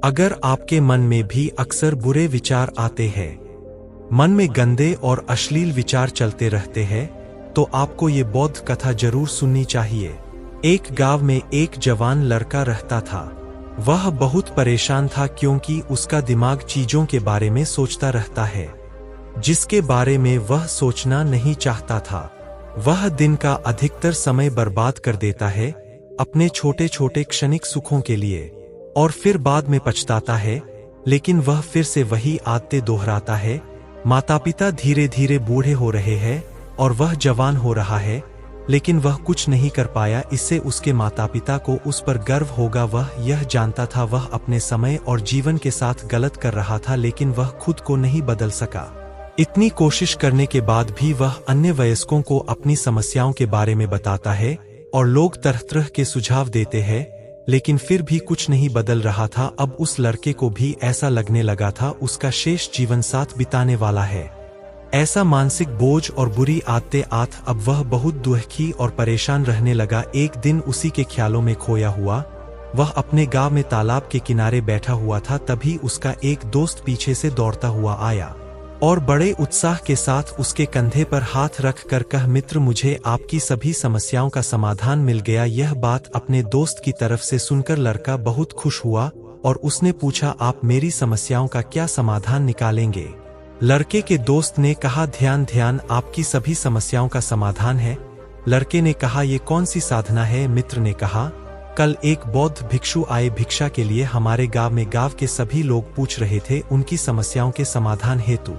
अगर आपके मन में भी अक्सर बुरे विचार आते हैं, मन में गंदे और अश्लील विचार चलते रहते हैं, तो आपको ये बौद्ध कथा जरूर सुननी चाहिए। एक गांव में एक जवान लड़का रहता था। वह बहुत परेशान था क्योंकि उसका दिमाग चीजों के बारे में सोचता रहता है जिसके बारे में वह सोचना नहीं चाहता था। वह दिन का अधिकतर समय बर्बाद कर देता है अपने छोटे छोटे क्षणिक सुखों के लिए, और फिर बाद में पछताता है। लेकिन वह फिर से वही आदतें दोहराता है। माता पिता धीरे धीरे बूढ़े हो रहे हैं और वह जवान हो रहा है, लेकिन वह कुछ नहीं कर पाया। इससे उसके माता पिता को उस पर गर्व होगा। वह यह जानता था वह अपने समय और जीवन के साथ गलत कर रहा था, लेकिन वह खुद को नहीं बदल सका। इतनी कोशिश करने के बाद भी वह अन्य वयस्कों को अपनी समस्याओं के बारे में बताता है और लोग तरह तरह के सुझाव देते हैं, लेकिन फिर भी कुछ नहीं बदल रहा था। अब उस लड़के को भी ऐसा लगने लगा था उसका शेष जीवन साथ बिताने वाला है। ऐसा मानसिक बोझ और बुरी आदतें अब वह बहुत दुखी और परेशान रहने लगा। एक दिन उसी के ख्यालों में खोया हुआ वह अपने गांव में तालाब के किनारे बैठा हुआ था। तभी उसका एक दोस्त पीछे से दौड़ता हुआ आया और बड़े उत्साह के साथ उसके कंधे पर हाथ रख कर कहा, मित्र, मुझे आपकी सभी समस्याओं का समाधान मिल गया। यह बात अपने दोस्त की तरफ से सुनकर लड़का बहुत खुश हुआ और उसने पूछा, आप मेरी समस्याओं का क्या समाधान निकालेंगे? लड़के के दोस्त ने कहा, ध्यान, आपकी सभी समस्याओं का समाधान है। लड़के ने कहा, ये कौन सी साधना है? मित्र ने कहा, कल एक बौद्ध भिक्षु आए भिक्षा के लिए हमारे गांव में। गांव के सभी लोग पूछ रहे थे उनकी समस्याओं के समाधान हेतु,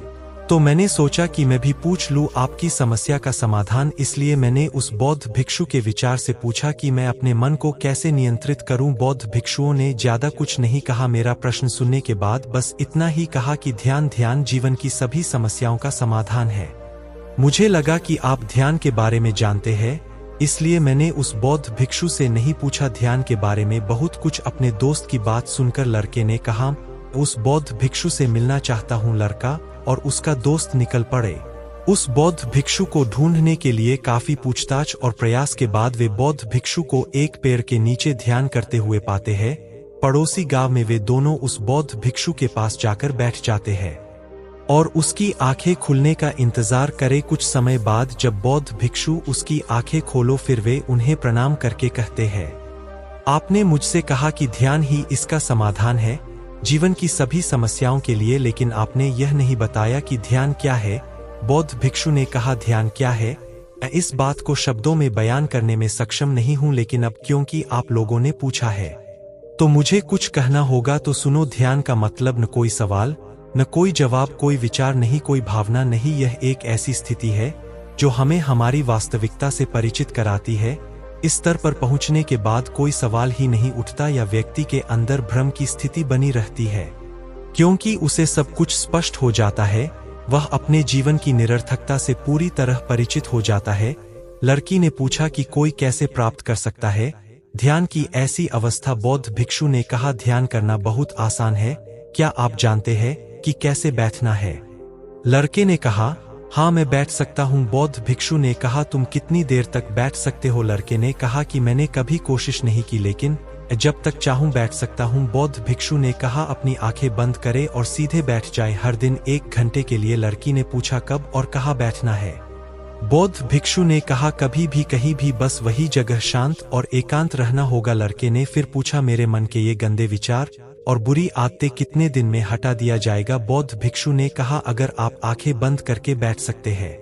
तो मैंने सोचा कि मैं भी पूछ लूं आपकी समस्या का समाधान। इसलिए मैंने उस बौद्ध भिक्षु के विचार से पूछा कि मैं अपने मन को कैसे नियंत्रित करूं। बौद्ध भिक्षुओं ने ज्यादा कुछ नहीं कहा। मेरा प्रश्न सुनने के बाद बस इतना ही कहा कि ध्यान जीवन की सभी समस्याओं का समाधान है। मुझे लगा कि आप ध्यान के बारे में जानते हैं, इसलिए मैंने उस बौद्ध भिक्षु से नहीं पूछा ध्यान के बारे में बहुत कुछ। अपने दोस्त की बात सुनकर लड़के ने कहा, उस बौद्ध भिक्षु से मिलना चाहता हूं। लड़का और उसका दोस्त निकल पड़े। उस बौद्ध भिक्षु को ढूंढने के लिए काफी पूछताछ और प्रयास के बाद वे बौद्ध भिक्षु को एक पेड़ के नीचे ध्यान करते हुए पाते हैं। पड़ोसी गांव में वे दोनों उस बौद्ध भिक्षु के पास जाकर बैठ जाते हैं और उसकी आंखें खुलने का इंतजार करे। कुछ समय बाद जब बौद्ध भिक्षु उसकी आंखें खोलो, फिर वे उन्हें प्रणाम करके कहते हैं, आपने मुझसे कहा कि ध्यान ही इसका समाधान है जीवन की सभी समस्याओं के लिए, लेकिन आपने यह नहीं बताया कि ध्यान क्या है। बौद्ध भिक्षु ने कहा, ध्यान क्या है? मैं इस बात को शब्दों में बयान करने में सक्षम नहीं हूं, लेकिन अब क्योंकि आप लोगों ने पूछा है तो मुझे कुछ कहना होगा। तो सुनो, ध्यान का मतलब न कोई सवाल, न कोई जवाब, कोई विचार नहीं, कोई भावना नहीं। यह एक ऐसी स्थिति है जो हमें हमारी वास्तविकता से परिचित कराती है। इस स्तर पर पहुंचने के बाद कोई सवाल ही नहीं उठता या व्यक्ति के अंदर भ्रम की स्थिति बनी रहती है, क्योंकि उसे सब कुछ स्पष्ट हो जाता है। वह अपने जीवन की निरर्थकता से पूरी तरह परिचित हो जाता है। लड़की ने पूछा कि कोई कैसे प्राप्त कर सकता है ध्यान की ऐसी अवस्था? बौद्ध भिक्षु ने कहा, ध्यान करना बहुत आसान है। क्या आप जानते हैं कि कैसे बैठना है? लड़के ने कहा, हाँ, मैं बैठ सकता हूँ। बौद्ध भिक्षु ने कहा, तुम कितनी देर तक बैठ सकते हो? लड़के ने कहा कि मैंने कभी कोशिश नहीं की, लेकिन जब तक चाहूं बैठ सकता हूँ। बौद्ध भिक्षु ने कहा, अपनी आंखें बंद करे और सीधे बैठ जाए, हर दिन 1 घंटे के लिए। लड़की ने पूछा, कब और कहाँ बैठना है? बौद्ध भिक्षु ने कहा, कभी भी कहीं भी, बस वही जगह शांत और एकांत रहना होगा। लड़के ने फिर पूछा, मेरे मन के ये गंदे विचार और बुरी आदतें कितने दिन में हटा दिया जाएगा? बौद्ध भिक्षु ने कहा, अगर आप आंखें बंद करके बैठ सकते हैं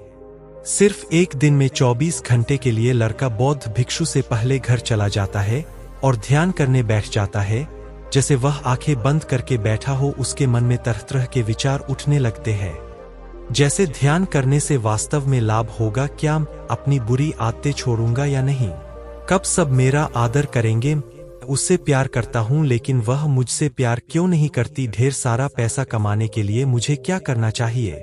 सिर्फ 1 दिन में 24 घंटे के लिए। लड़का बौद्ध भिक्षु से पहले घर चला जाता है और ध्यान करने बैठ जाता है। जैसे वह आंखें बंद करके बैठा हो, उसके मन में तरह तरह के विचार उठने लगते हैं, जैसे ध्यान करने से वास्तव में लाभ होगा क्या? अपनी बुरी आदतें छोड़ूंगा या नहीं? कब सब मेरा आदर करेंगे? उससे प्यार करता हूँ, लेकिन वह मुझसे प्यार क्यों नहीं करती? ढेर सारा पैसा कमाने के लिए मुझे क्या करना चाहिए?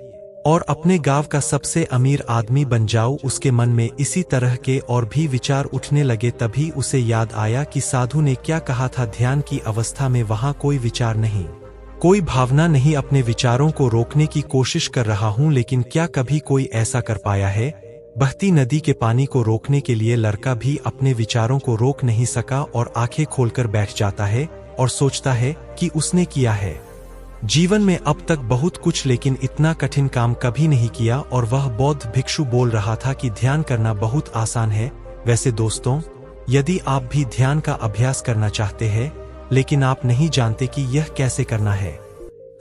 और अपने गांव का सबसे अमीर आदमी बन जाऊं? उसके मन में इसी तरह के और भी विचार उठने लगे। तभी उसे याद आया कि साधु ने क्या कहा था, ध्यान की अवस्था में वहां कोई विचार नहीं, कोई भावना नहीं। अपने विचारों को रोकने की कोशिश कर रहा हूं, लेकिन क्या कभी कोई ऐसा कर पाया है? बहती नदी के पानी को रोकने के लिए लड़का भी अपने विचारों को रोक नहीं सका और आंखें खोलकर बैठ जाता है और सोचता है कि उसने किया है जीवन में अब तक बहुत कुछ, लेकिन इतना कठिन काम कभी नहीं किया। और वह बौद्ध भिक्षु बोल रहा था कि ध्यान करना बहुत आसान है। वैसे दोस्तों, यदि आप भी ध्यान का अभ्यास करना चाहते हैं लेकिन आप नहीं जानते कि यह कैसे करना है।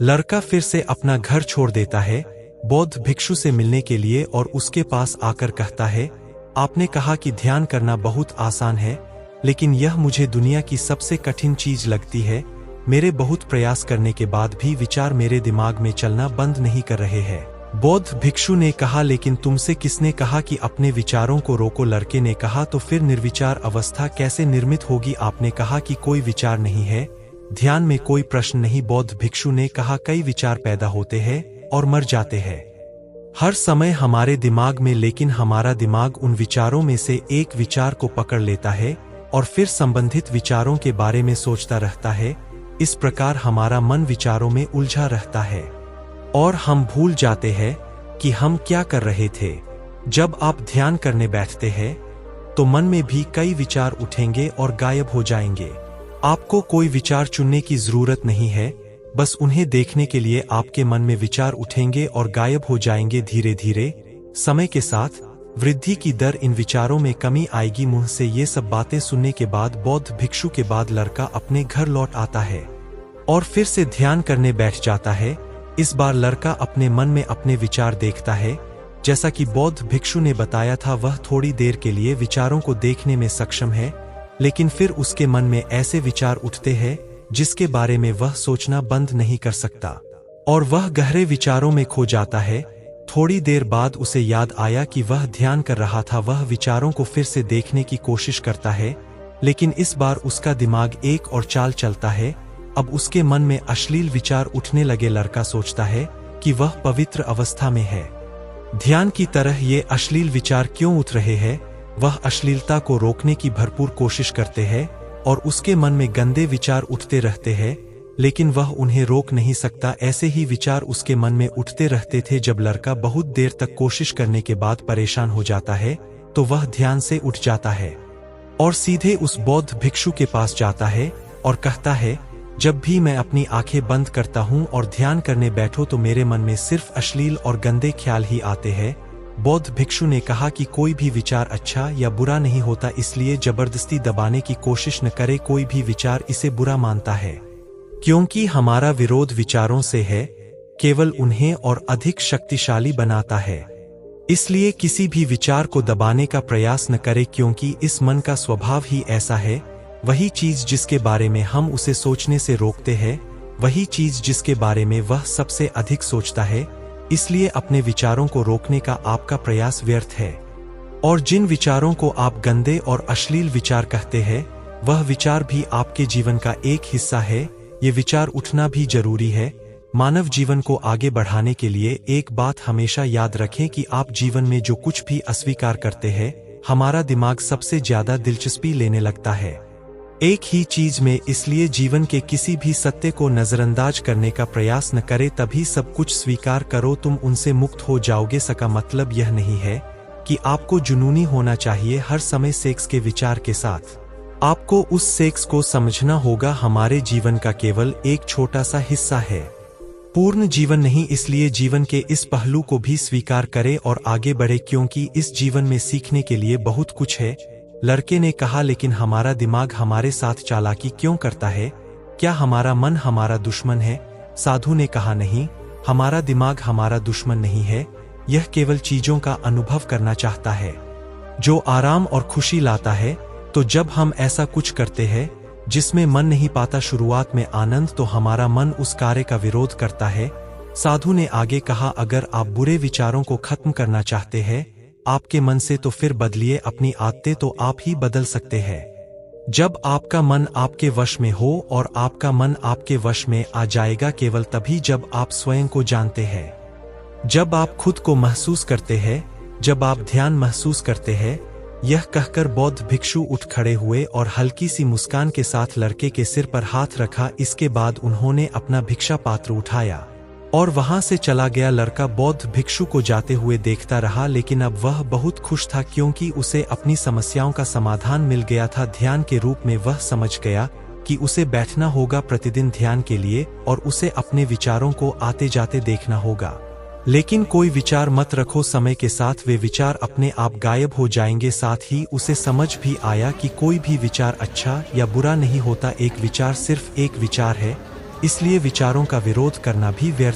लड़का फिर से अपना घर छोड़ देता है बौद्ध भिक्षु से मिलने के लिए और उसके पास आकर कहता है, आपने कहा कि ध्यान करना बहुत आसान है, लेकिन यह मुझे दुनिया की सबसे कठिन चीज लगती है। मेरे बहुत प्रयास करने के बाद भी विचार मेरे दिमाग में चलना बंद नहीं कर रहे हैं। बौद्ध भिक्षु ने कहा, लेकिन तुमसे किसने कहा कि अपने विचारों को रोको? लड़के ने कहा, तो फिर निर्विचार अवस्था कैसे निर्मित होगी? आपने कहा कि कोई विचार नहीं है, ध्यान में कोई प्रश्न नहीं। बौद्ध भिक्षु ने कहा, कई विचार पैदा होते हैं और मर जाते हैं हर समय हमारे दिमाग में, लेकिन हमारा दिमाग उन विचारों में से एक विचार को पकड़ लेता है और फिर संबंधित विचारों के बारे में सोचता रहता है। इस प्रकार हमारा मन विचारों में उलझा रहता है और हम भूल जाते हैं कि हम क्या कर रहे थे। जब आप ध्यान करने बैठते हैं तो मन में भी कई विचार उठेंगे और गायब हो जाएंगे। आपको कोई विचार चुनने की जरूरत नहीं है, बस उन्हें देखने के लिए आपके मन में विचार उठेंगे और गायब हो जाएंगे। धीरे धीरे समय के साथ वृद्धि की दर, इन विचारों में कमी आएगी। मुंह से ये सब बातें सुनने के बाद बौद्ध भिक्षु के बाद लड़का अपने घर लौट आता है और फिर से ध्यान करने बैठ जाता है। इस बार लड़का अपने मन में अपने विचार देखता है। जैसा कि बौद्ध भिक्षु ने बताया था, वह थोड़ी देर के लिए विचारों को देखने में सक्षम है, लेकिन फिर उसके मन में ऐसे विचार उठते हैं जिसके बारे में वह सोचना बंद नहीं कर सकता और वह गहरे विचारों में खो जाता है। थोड़ी देर बाद उसे याद आया कि वह ध्यान कर रहा था। वह विचारों को फिर से देखने की कोशिश करता है, लेकिन इस बार उसका दिमाग एक और चाल चलता है। अब उसके मन में अश्लील विचार उठने लगे। लड़का सोचता है कि वह पवित्र अवस्था में है। ध्यान की तरह ये अश्लील विचार क्यों उठ रहे हैं? वह अश्लीलता को रोकने की भरपूर कोशिश करते हैं और उसके मन में गंदे विचार उठते रहते हैं, लेकिन वह उन्हें रोक नहीं सकता। ऐसे ही विचार उसके मन में उठते रहते थे। जब लड़का बहुत देर तक कोशिश करने के बाद परेशान हो जाता है तो वह ध्यान से उठ जाता है और सीधे उस बौद्ध भिक्षु के पास जाता है और कहता है, जब भी मैं अपनी आंखें बंद करता हूं और ध्यान करने बैठो तो मेरे मन में सिर्फ अश्लील और गंदे ख्याल ही आते हैं। बौद्ध भिक्षु ने कहा कि कोई भी विचार अच्छा या बुरा नहीं होता, इसलिए जबरदस्ती दबाने की कोशिश न करे। कोई भी विचार इसे बुरा मानता है क्योंकि हमारा विरोध विचारों से है, केवल उन्हें और अधिक शक्तिशाली बनाता है। इसलिए किसी भी विचार को दबाने का प्रयास न करे, क्योंकि इस मन का स्वभाव ही ऐसा है। वही चीज जिसके बारे में हम उसे सोचने से रोकते हैं, वही चीज जिसके बारे में वह सबसे अधिक सोचता है। इसलिए अपने विचारों को रोकने का आपका प्रयास व्यर्थ है। और जिन विचारों को आप गंदे और अश्लील विचार कहते हैं, वह विचार भी आपके जीवन का एक हिस्सा है। ये विचार उठना भी जरूरी है। मानव जीवन को आगे बढ़ाने के लिए एक बात हमेशा याद रखें कि आप जीवन में जो कुछ भी अस्वीकार करते हैं, हमारा दिमाग सबसे ज्यादा दिलचस्पी लेने लगता है एक ही चीज में। इसलिए जीवन के किसी भी सत्य को नजरअंदाज करने का प्रयास न करे, तभी सब कुछ स्वीकार करो, तुम उनसे मुक्त हो जाओगे। इसका मतलब यह नहीं है कि आपको जुनूनी होना चाहिए हर समय सेक्स के विचार के साथ। आपको उस सेक्स को समझना होगा हमारे जीवन का केवल एक छोटा सा हिस्सा है, पूर्ण जीवन नहीं। इसलिए जीवन के इस पहलू को भी स्वीकार करें और आगे बढ़े, क्योंकि इस जीवन में सीखने के लिए बहुत कुछ है। लड़के ने कहा, लेकिन हमारा दिमाग हमारे साथ चालाकी क्यों करता है? क्या हमारा मन हमारा दुश्मन है? साधु ने कहा, नहीं, हमारा दिमाग हमारा दुश्मन नहीं है। यह केवल चीजों का अनुभव करना चाहता है जो आराम और खुशी लाता है। तो जब हम ऐसा कुछ करते हैं जिसमें मन नहीं पाता शुरुआत में आनंद, तो हमारा मन उस कार्य का विरोध करता है। साधु ने आगे कहा, अगर आप बुरे विचारों को खत्म करना चाहते हैं आपके मन से, तो फिर बदलिए अपनी आदतें, तो आप ही बदल सकते हैं। जब आपका मन आपके वश में हो, और आपका मन आपके वश में आ जाएगा केवल तभी जब आप स्वयं को जानते हैं, जब आप खुद को महसूस करते हैं, जब आप ध्यान महसूस करते हैं। यह कहकर बौद्ध भिक्षु उठ खड़े हुए और हल्की सी मुस्कान के साथ लड़के के सिर पर हाथ रखा। इसके बाद उन्होंने अपना भिक्षा पात्र उठाया और वहां से चला गया। लड़का बौद्ध भिक्षु को जाते हुए देखता रहा, लेकिन अब वह बहुत खुश था क्योंकि उसे अपनी समस्याओं का समाधान मिल गया था। ध्यान के रूप में वह समझ गया कि उसे बैठना होगा प्रतिदिन ध्यान के लिए और उसे अपने विचारों को आते जाते देखना होगा। लेकिन कोई विचार मत रखो, समय के साथ वे विचार अपने आप गायब हो जाएंगे। साथ ही उसे समझ भी आया कि कोई भी विचार अच्छा या बुरा नहीं होता, एक विचार सिर्फ एक विचार है, इसलिए विचारों का विरोध करना भी व्यर्थ